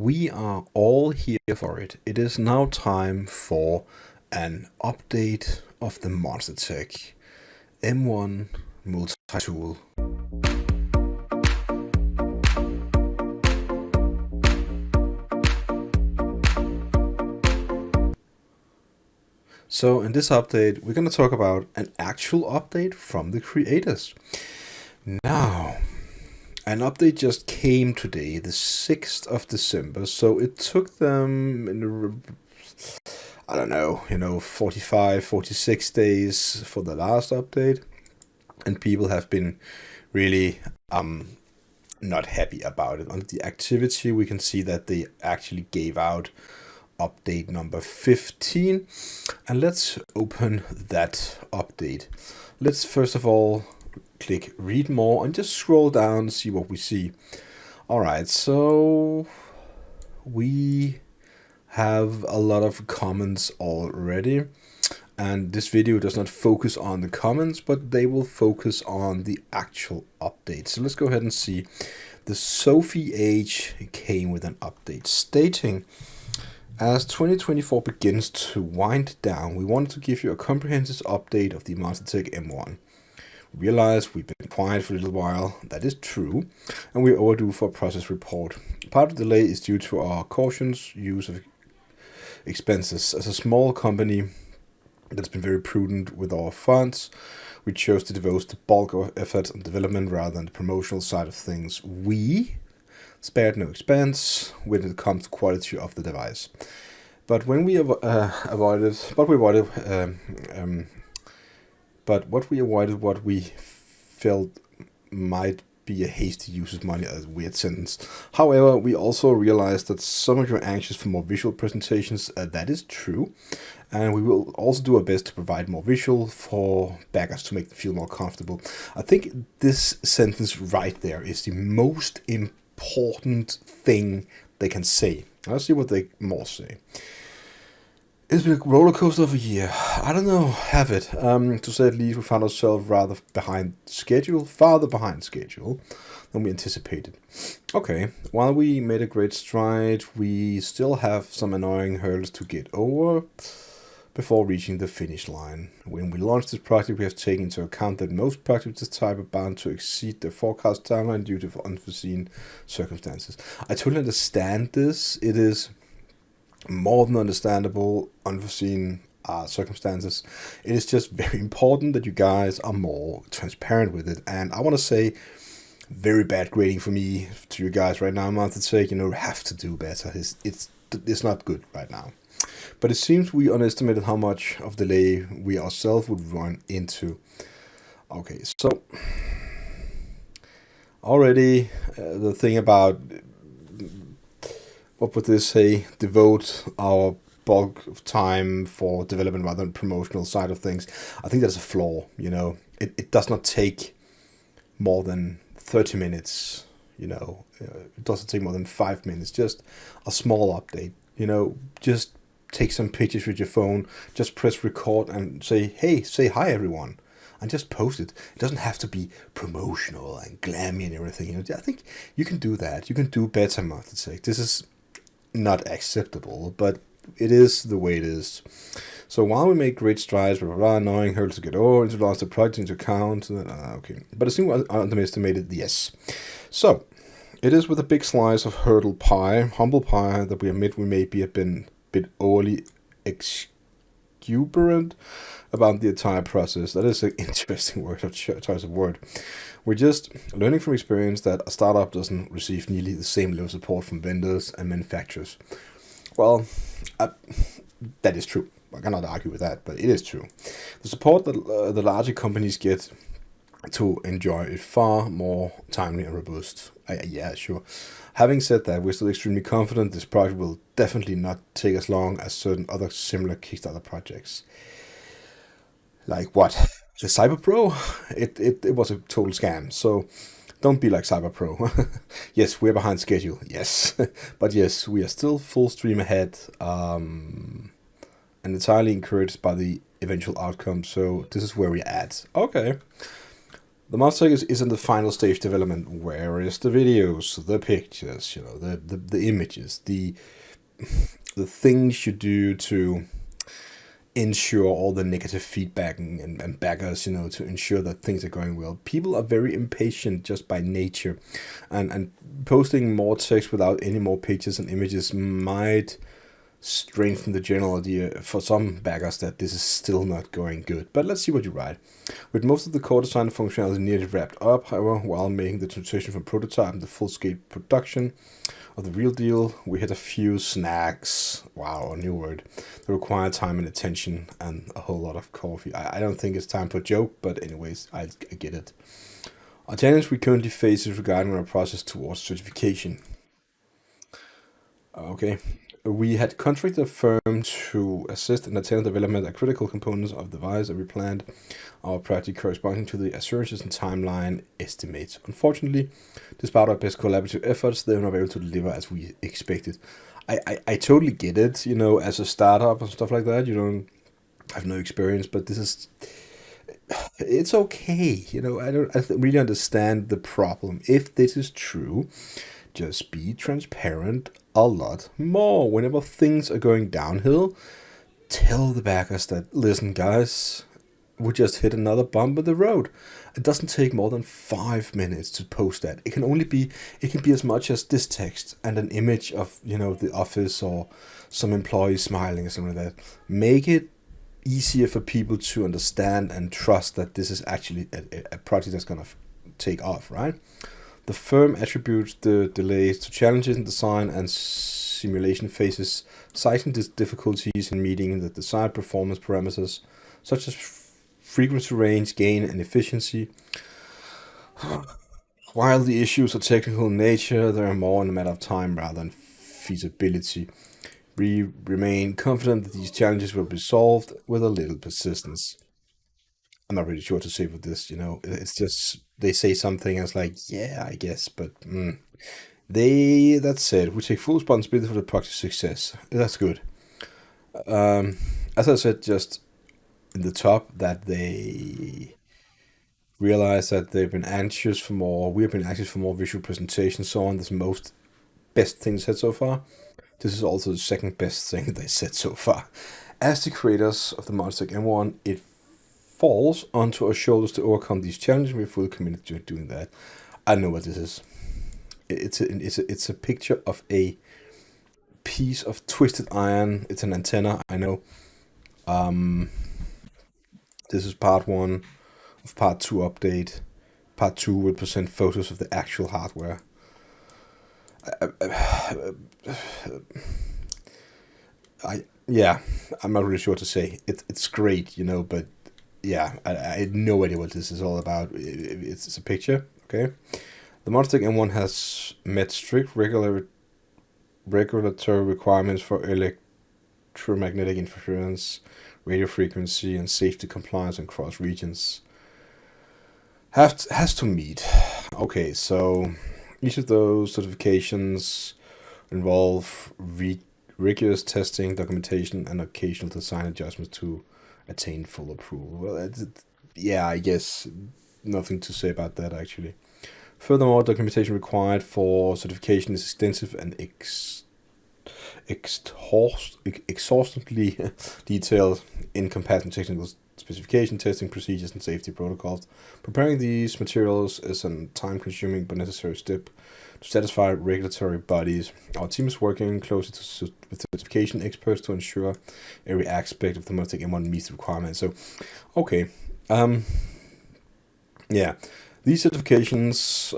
We are all here for it. It is now time for an update of the MonstaTek M1 multi-tool. So in this update, we're going to talk about an actual update from the creators. Now, an update just came today, the 6th of December, so it took them, I don't know, 45, 46 days for the last update, and people have been really not happy about it. On the activity, we can see that they actually gave out update number 15, and let's open that update. Let's first of all click read more and just scroll down and see what we see. All right, so we have a lot of comments already, and this video does not focus on the comments, but they will focus on the actual update. So let's go ahead and see. The Sophie H came with an update stating, as 2024 begins to wind down, we wanted to give you a comprehensive update of the MonstaTek M1. We realize we've been quiet for a little while, that is true, and we're overdue for a process report. Part of the delay is due to our cautious use of expenses. As a small company that's been very prudent with our funds, we chose to devote the bulk of effort on development rather than the promotional side of things. We spared no expense when it comes to quality of the device. But when we avoided what we felt might be a hasty use of money, as a weird sentence. However, we also realized that some of you are anxious for more visual presentations. That is true. And we will also do our best to provide more visual for backers to make them feel more comfortable. I think this sentence right there is the most important thing they can say. Let's see what they more say. It's been a roller coaster of a year. I don't know, have it. To say at least, we found ourselves rather farther behind schedule than we anticipated. Okay, while we made a great stride, we still have some annoying hurdles to get over before reaching the finish line. When we launched this project, we have taken into account that most projects of this type are bound to exceed the forecast timeline due to unforeseen circumstances. I totally understand this. It is more than understandable, unforeseen circumstances. It is just very important that you guys are more transparent with it. And I want to say, very bad grading for me to you guys right now. MonstaTek, have to do better. It's not good right now. But it seems we underestimated how much of delay we ourselves would run into. Okay, so already the thing about, what would this say, devote our bulk of time for development rather than promotional side of things. I think that's a flaw, It does not take more than 30 minutes, it doesn't take more than 5 minutes, just a small update, just take some pictures with your phone, just press record and say hi everyone, and just post it. It doesn't have to be promotional and glammy and everything. I think you can do that. You can do better, MonstaTek. This is not acceptable, but it is the way it is. So while we make great strides, annoying hurdles to get over, to launch the project into account, okay. But I think we underestimated, yes. So it is with a big slice of humble pie, that we admit we may be a bit overly exuberant about the entire process. That is an interesting choice of word. We're just learning from experience that a startup doesn't receive nearly the same level of support from vendors and manufacturers. Well, that is true. I cannot argue with that, but it is true. The support that the larger companies get to enjoy is far more timely and robust. Yeah, sure. Having said that, we're still extremely confident this project will definitely not take as long as certain other similar Kickstarter projects. Like what? The CyberPro? It was a total scam, so don't be like CyberPro. Yes, we're behind schedule, yes. But yes, we are still full stream ahead, and entirely encouraged by the eventual outcome, so this is where we're at. Okay. The MonstaTek is in the final stage development. Where is the videos, the pictures, the images, the things you do to ensure all the negative feedback and backers, to ensure that things are going well. People are very impatient just by nature, and posting more text without any more pictures and images might strengthen the general idea for some backers that this is still not going good. But let's see what you write. With most of the core design functionality nearly wrapped up, however, while making the transition from prototype to full-scale production of the real deal, we had a few snags. Wow, a new word. That require time and attention and a whole lot of coffee. I don't think it's time for a joke, but anyways, I get it. A challenge we currently face is regarding our process towards certification. Okay. We had contracted a firm to assist in the technical development of critical components of the device, and we planned our project corresponding to the assurances and timeline estimates. Unfortunately, despite our best collaborative efforts, they were not able to deliver as we expected. I totally get it, as a startup and stuff like that. You don't have no experience, but it's okay. I don't really understand the problem. If this is true, just be transparent a lot more. Whenever things are going downhill, tell the backers that, listen, guys, we just hit another bump in the road. It doesn't take more than 5 minutes to post that. It can be as much as this text and an image of, the office or some employee smiling or something like that. Make it easier for people to understand and trust that this is actually a project that's going to take off, right? The firm attributes the delays to challenges in design and simulation phases, citing the difficulties in meeting the desired performance parameters, such as frequency range, gain, and efficiency. While the issues are technical in nature, they are more in a matter of time rather than feasibility. We remain confident that these challenges will be solved with a little persistence. I'm not really sure what to say with this. It's just they say something and it's like, yeah, I guess, but that said, we take full responsibility for the project's success. That's good. As I said, just in the top, that they realize that they've been anxious for more. We've been anxious for more visual presentation, so on. This most best thing said so far. This is also the second best thing they said so far. As the creators of the MonstaTek M1, it falls onto our shoulders to overcome these challenges. We're fully committed to doing that. I don't know what this is. It's a picture of a piece of twisted iron. It's an antenna. I know. This is part one of part two update. Part two will present photos of the actual hardware. Yeah, I'm not really sure what to say. It's great, but yeah, I had no idea what this is all about. It's a picture, okay? The MonstaTek M1 has met strict regulatory requirements for electromagnetic interference, radio frequency, and safety compliance across regions. Has to meet. Okay, so each of those certifications involve rigorous testing, documentation, and occasional design adjustments to attain full approval. Well, yeah, I guess nothing to say about that actually. Furthermore, documentation required for certification is extensive and exhaustively detailed, encompassing technical specification, testing procedures, and safety protocols. Preparing these materials is a time-consuming but necessary step to satisfy regulatory bodies. Our team is working closely with certification experts to ensure every aspect of the MonstaTek M1 meets the requirements. So, okay, yeah, these certifications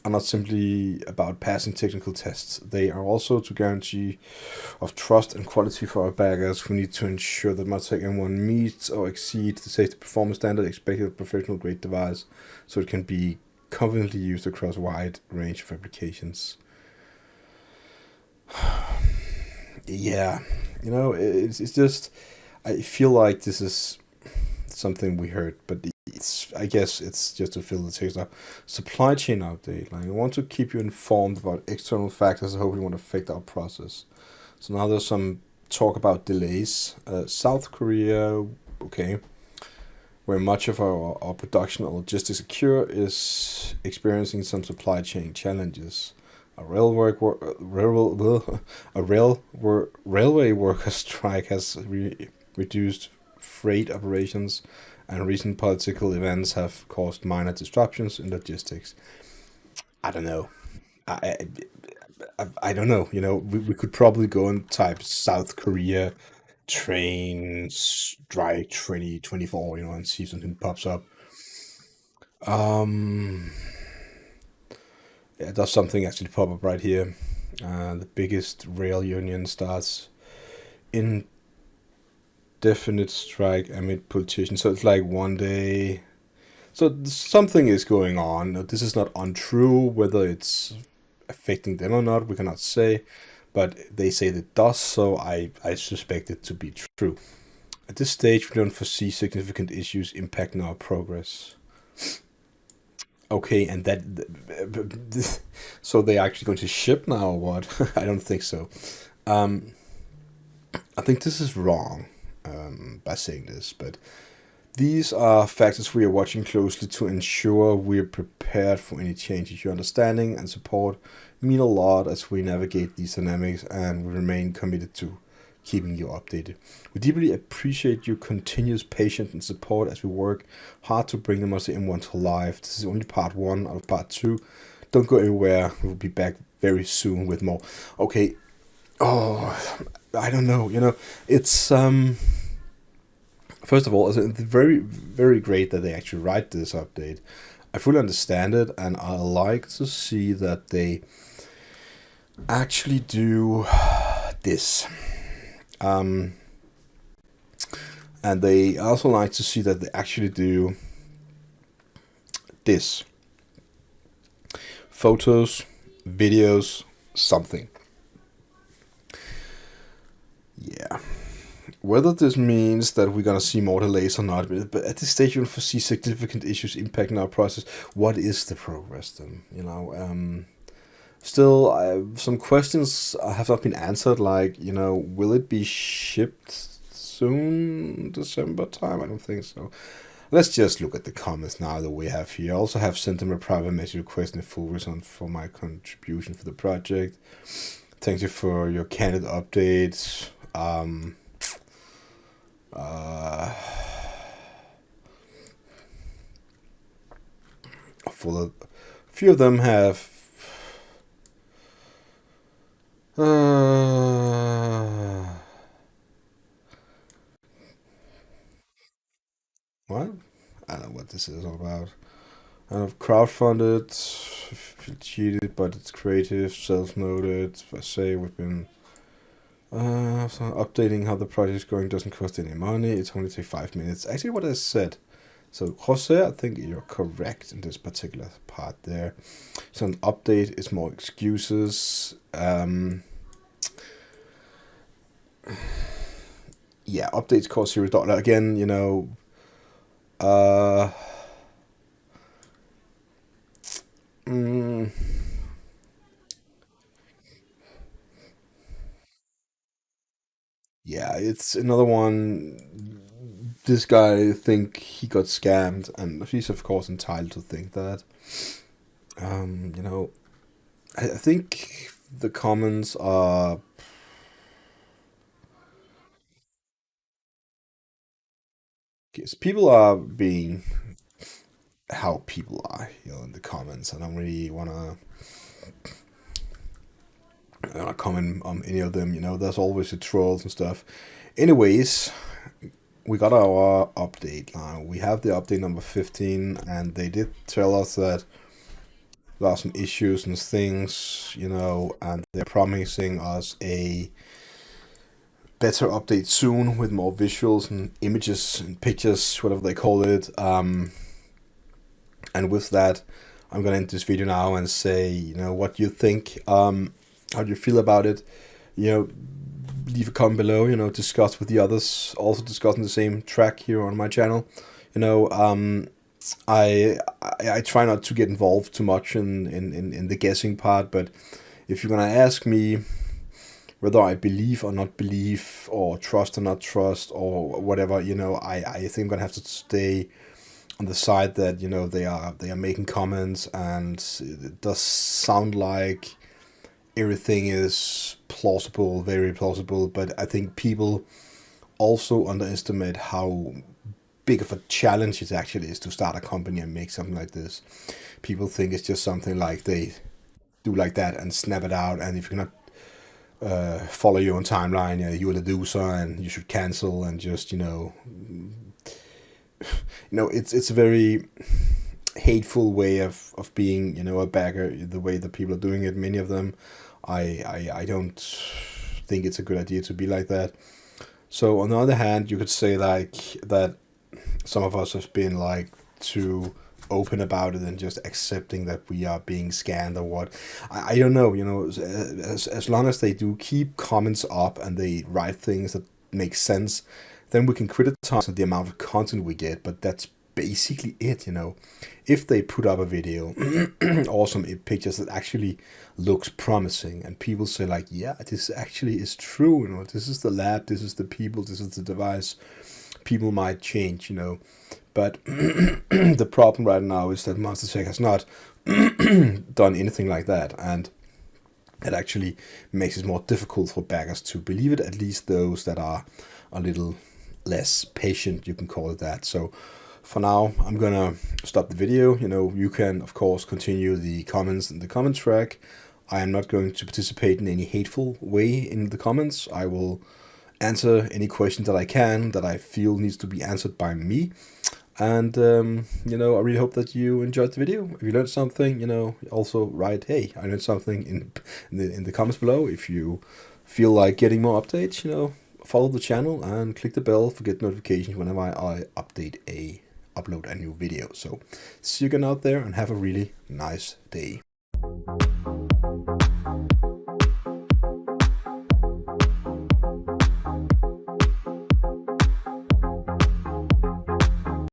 are not simply about passing technical tests. They are also to guarantee of trust and quality for our backers. We need to ensure that MonstaTek M1 meets or exceeds the safety performance standard expected of a professional grade device, so it can be confidently used across a wide range of applications. Yeah, it's just, I feel like this is something we heard, but I guess it's just to fill the text up. Supply chain update. Like, I want to keep you informed about external factors that hopefully won't affect our process. So now there's some talk about delays. South Korea, okay. where much of our production or logistics occur, is experiencing some supply chain challenges. A railway worker strike has reduced freight operations, and recent political events have caused minor disruptions in logistics. I don't know. I, I don't know. We could probably go and type South Korea train strike 2024, and see if something pops up. Um, yeah, does something actually pop up right here? The biggest rail union starts indefinite strike amid politicians. So it's like one day. So something is going on. This is not untrue. Whether it's affecting them or not, we cannot say. But they say that it does, so I suspect it to be true. At this stage, we don't foresee significant issues impacting our progress. Okay, and so they're actually going to ship now or what? I don't think so. Um, I think this is wrong by saying this, but these are factors we are watching closely to ensure we're prepared for any changes. Your understanding and support mean a lot as we navigate these dynamics, and we remain committed to keeping you updated. We deeply appreciate your continuous patience and support as we work hard to bring the Monster M1 to life. This is only part one out of part two. Don't go anywhere. We'll be back very soon with more. Okay. Oh, I don't know. It's first of all, it's very very great that they actually write this update. I fully understand it, and I like to see that they actually do this. Um, and they also like to see that they actually do this. Photos, videos, something. Yeah. Whether this means that we're gonna see more delays or not, but at this stage, you don't foresee significant issues impacting our process. What is the progress then? Still, some questions have not been answered. Like, will it be shipped soon, December time? I don't think so. Let's just look at the comments now that we have here. I also have sent them a private message requesting a full response for my contribution for the project. Thank you for your candid updates. For a few of them have. What? I don't know what this is all about. Crowdfunded, feel cheated, but it's creative, self-noted. I say we've been so updating how the project is going doesn't cost any money. It's only take 5 minutes. Actually, what I said. So Jose, I think you're correct in this particular part there. So an update is more excuses. Yeah, updates cost $0. Again, mm, yeah, it's another one. This guy think he got scammed, and he's of course entitled to think that. Um, you know, I think the comments are. Yes, people are being how people are, in the comments. I don't really wanna comment on any of them. There's always the trolls and stuff. Anyways, we got our update now. We have the update number 15, and they did tell us that there are some issues and things, and they're promising us a better update soon with more visuals and images and pictures, whatever they call it. And with that, I'm gonna end this video now and say, what you think. How do you feel about it? Leave a comment below. Discuss with the others. Also discussing the same track here on my channel. I try not to get involved too much in the guessing part, but if you're gonna ask me whether I believe or not believe, or trust or not trust, or whatever, you know, I think I'm gonna have to stay on the side that, you know, they are making comments, and it does sound like everything is plausible, very plausible, but I think people also underestimate how big of a challenge it actually is to start a company and make something like this. People think it's just something like they do like that and snap it out, and if you're not follow your own timeline, you're the loser and you should cancel, and just, you know, it's a very hateful way of being, you know, a bagger, the way that people are doing it, many of them. I don't think it's a good idea to be like that. So on the other hand, you could say like that some of us have been like too open about it and just accepting that we are being scanned or what. I don't know, you know, as long as they do keep comments up and they write things that make sense, then we can criticize the amount of content we get, but that's basically it, you know. If they put up a video or some pictures that actually looks promising, and people say like, yeah, this actually is true, you know, this is the lab, this is the people, this is the device, people might change, you know. But the problem right now is that MonstaTek has not done anything like that, and it actually makes it more difficult for backers to believe it, at least those that are a little less patient, you can call it that. So for now, I'm gonna stop the video. You know, you can of course continue the comments in the comment track. I am not going to participate in any hateful way in the comments. I will answer any questions that I can, that I feel needs to be answered by me. And you know, I really hope that you enjoyed the video. If you learned something, you know, also write, hey, I learned something in the comments below. If you feel like getting more updates, you know, follow the channel and click the bell for get notifications whenever I upload a new video. So see you again out there, and have a really nice day.